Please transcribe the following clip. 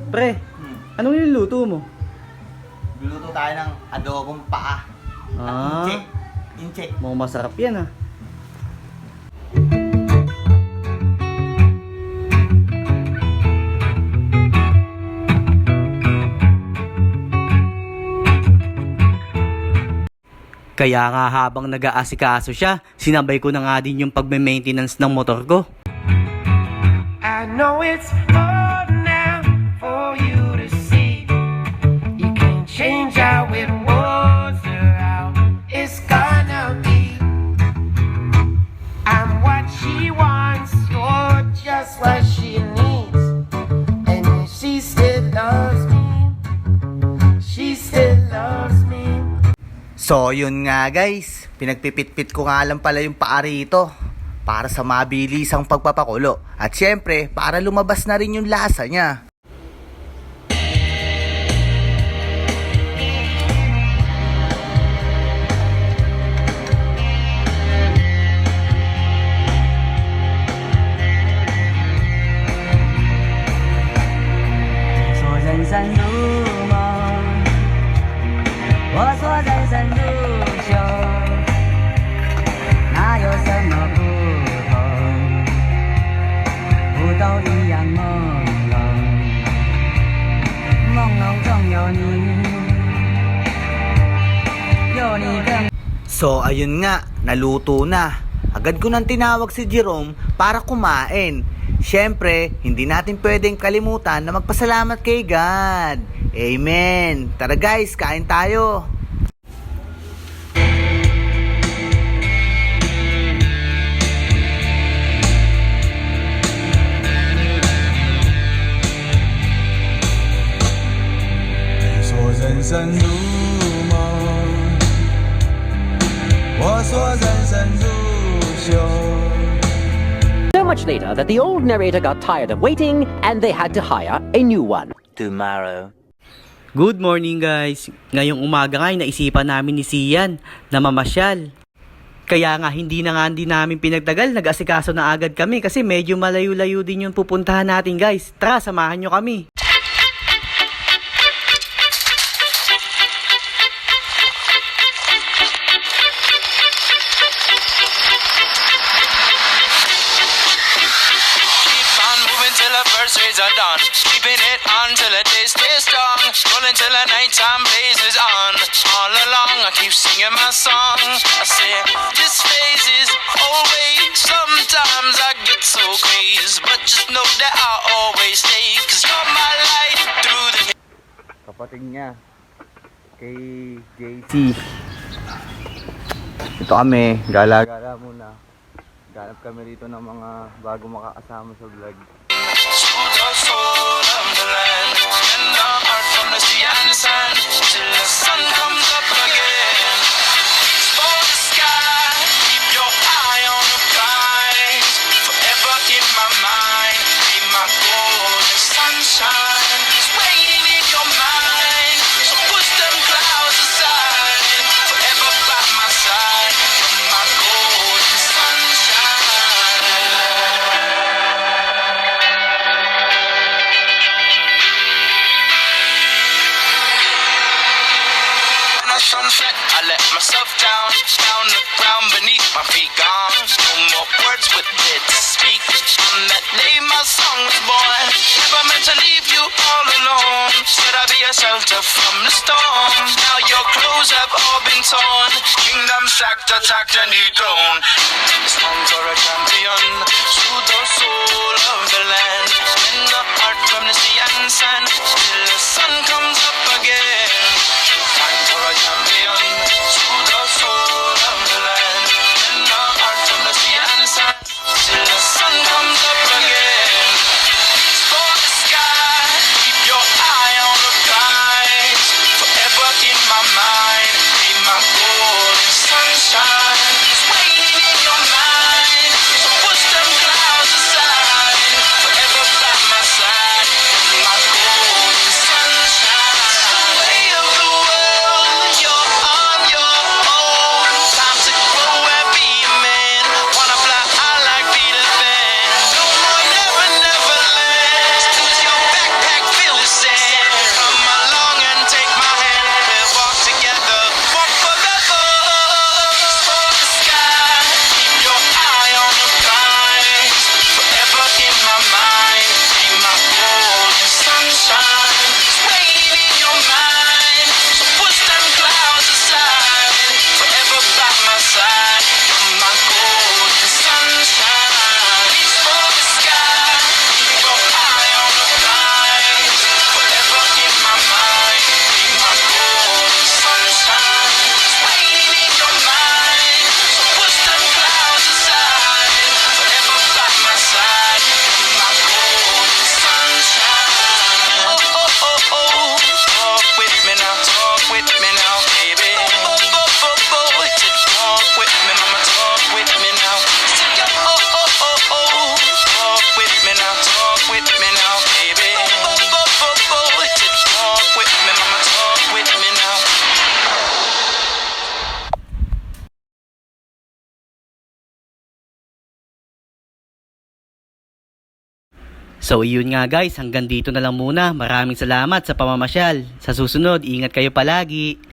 Pre, anong niluluto mo? Luluto tayo ng adobong paa. Incheck. Incheck. Mukhang masarap yan ah. Kaya nga habang nag-aasikaso siya, sinabay ko na nga din yung pagme-maintenance ng motor ko. I know it's hard now for you to see. You can't change how it was or how it's gonna be. I'm what she wants, you're just what she needs. And if she still loves me, she still loves me. So yun nga guys, pinagpipit-pit ko nga lang pala yung paa rito para sa mabilisang pagpapakulo. At syempre, para lumabas na rin yung lasa niya. So ayun nga, naluto na. Agad ko nang tinawag si Jerome para kumain. Siyempre, hindi natin pwedeng kalimutan na magpasalamat kay God. Amen. Tara guys, kain tayo. So much later that the old narrator got tired of waiting and they had to hire a new one. Tomorrow. Good morning guys! Ngayong umaga nga naisipan namin ni Sian na mamasyal. Kaya nga hindi namin pinagtagal, nag-asikaso na agad kami kasi medyo malayo-layo din yung pupuntahan natin guys. Tara, samahan nyo kami! Are done, keeping it on till the day stays strong, rolling till the nighttime blazes on. All along I keep singing my song. I say this phase is always. Sometimes I get so crazy, but just know that I'll always stay, 'cause you're my light through the. Kapatid niya kay JC. Ito kami, gala-gala muna. Ganap kami rito ng mga bago makakasama sa vlog. To the soul of the land, and the heart from the sea and the sand, till the sun comes up again. Explore the sky, keep your eye on the prize, forever in my mind, be my golden sunshine, it's waiting in your mind, so push them clouds aside, forever by my side, you're my golden sunshine. Sunset, I let myself down the ground beneath my feet gone. No more words with it to speak. On that day my song was born. Never meant to leave you all alone. Said I'd be a shelter from the storm. Now your clothes have all been torn. Kingdom sacked, attacked and dethroned. This song's for a champion. To the soul of the land. In the heart from the sea and sand. Till the sun comes up again. Time for a champion, to the soul of the land, in the heart from the sea and the sun, till the sun comes up again. For the sky, keep your eye on the prize, forever in my mind, be my golden sunshine, it's waiting in your mind, so push them clouds aside. So yun nga guys, hanggang dito na lang muna. Maraming salamat sa pamamasyal. Sa susunod, ingat kayo palagi.